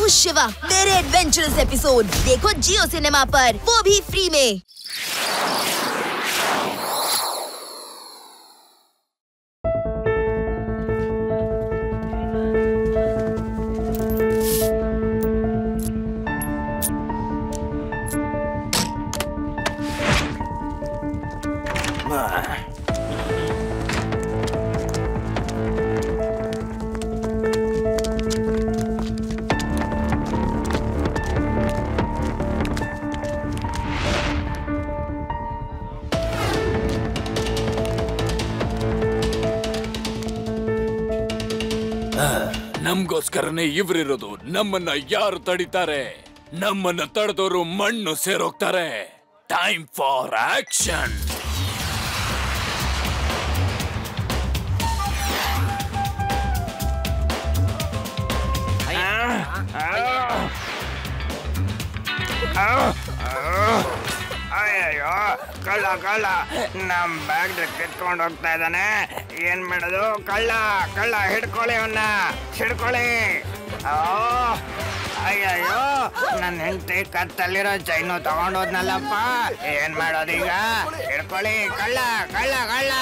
हूँ शिवा, मेरे adventurous episode देखो जियो सिनेमा पर, वो भी फ्री में। ನಮ್ಗೋಸ್ಕರನೇ ಇವ್ರಿರೋದು. ನಮ್ಮನ್ನ ಯಾರು ತಡಿತಾರೆ? ನಮ್ಮನ್ನ ತಡೆದವರು ಮಣ್ಣು ಸೇರೋಗ್ತಾರೆ. Time for action. ಅಯ್ಯಯ್ಯೋ, ಕಳ್ಳ ಕಳ್ಳ ನಮ್ ಬ್ಯಾಗ್ ಕಿತ್ಕೊಂಡು ಹೋಗ್ತಾ ಇದ್ದಾನೆ. ಏನ್ ಮಾಡೋದು? ಕಳ್ಳ ಕಳ್ಳ ಹಿಡ್ಕೊಳ್ಳಿ, ಅವನ್ನ ಹಿಡ್ಕೊಳ್ಳಿ. ಅಯ್ಯಯ್ಯೋ, ನನ್ನ ಹೆಂಡತಿ ಕತ್ತಲ್ಲಿರೋ ಚೈನು ತಗೊಂಡೋದ್ನಲ್ಲಪ್ಪ. ಏನ್ ಮಾಡೋದೀಗ? ಹಿಡ್ಕೊಳ್ಳಿ, ಕಳ್ಳ ಕಳ್ಳ ಕಳ್ಳ.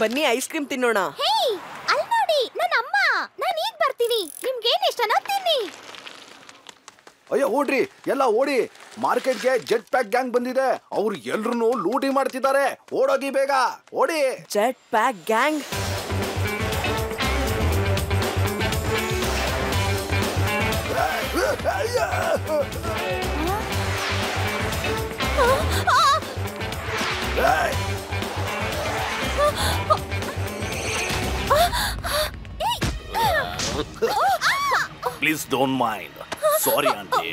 ಬನ್ನಿ ಐಸ್ ಕ್ರೀಮ್ ತಿನ್ನೋಣ. ಅಲ್ಲಿ ನೋಡಿ, ನನ್ನ ಅಮ್ಮ. ನಾನು ಈಗ ಬರ್ತೀನಿ. ನಿಮ್ಗೇನ್ ಇಷ್ಟನೋ ತಿನ್ನಿ. ಅಯ್ಯೋ ಓಡ್ರಿ, ಎಲ್ಲ ಓಡಿ. ಮಾರ್ಕೆಟ್ಗೆ ಜೆಟ್ ಪ್ಯಾಕ್ ಗ್ಯಾಂಗ್ ಬಂದಿದೆ. ಅವ್ರು ಎಲ್ರು ಲೂಟಿ ಮಾಡ್ತಿದ್ದಾರೆ. ಓಡೋಗಿ ಬೇಗ, ಓಡಿ. Jet pack gang? Please don't mind. Sorry aunty.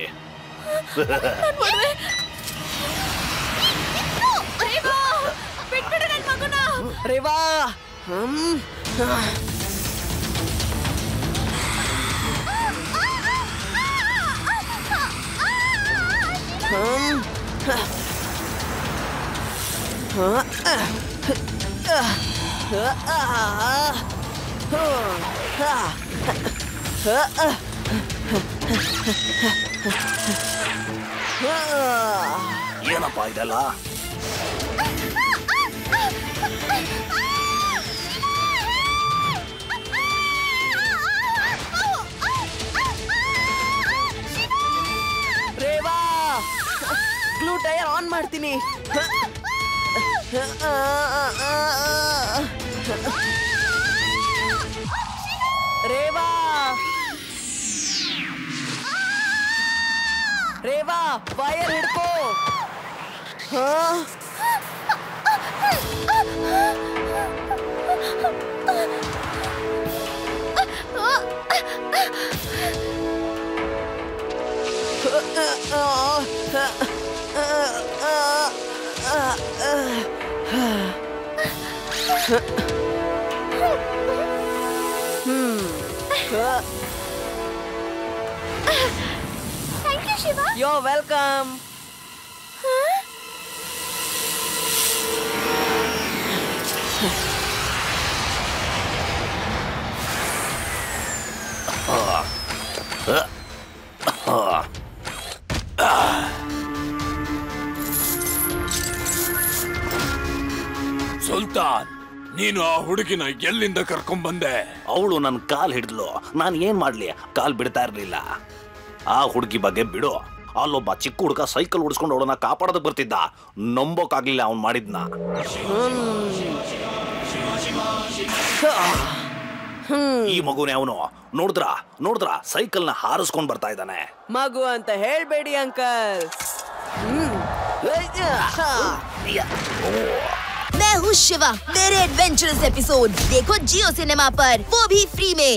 Reva, ಏನಪ್ಪ ಇದೆಲ್ಲ? ರೇವಾ, ಗ್ಲೂ ಟೈರ್ ಆನ್ ಮಾಡ್ತೀನಿ. ರೇವಾ, ರೇವಾ, ವೈರ್ ಹಿಡ್ಕೋ. Thank you, Shiva. You're welcome. Sultan, ನೀನು ಆ ಹುಡುಗಿನ ಎಲ್ಲಿಂದ ಕರ್ಕೊಂಡ್ ಬಂದೆ? ಅವಳು ನನ್ನ ಕಾಲ್ ಹಿಡಿದ್ಲು. ನಾನು ಏನ್ ಮಾಡ್ಲಿ, ಕಾಲ್ ಬಿಡ್ತಾ ಇರ್ಲಿಲ್ಲ. ಆ ಹುಡುಗಿ ಬಗ್ಗೆ ಬಿಡು. ಅಲ್ಲೊಬ್ಬ ಚಿಕ್ಕ ಹುಡುಗ ಸೈಕಲ್ ಓಡಿಸ್ಕೊಂಡು ಅವಳನ್ನ ಕಾಪಾಡೋದಕ್ಕೆ ಬರ್ತಿದ್ದ. ನಂಬೋಕಾಗ್ಲಿಲ್ಲ ಅವ್ನು ಮಾಡಿದ್ನ. ಈ ಮಗುನೇ ಅವನು. ನೋಡಿದ್ರ ಸೈಕಲ್ನ ಹಾರಿಸ್ಕೊಂಡ್ ಬರ್ತಾ ಇದ್ದಾನೆ. ಮಗು ಅಂತ ಹೇಳ್ಬೇಡಿ ಅಂಕಲ್. मैं हूँ शिवा, मेरे एडवेंचरस एपिसोड देखो जियो सिनेमा पर, वो भी फ्री में।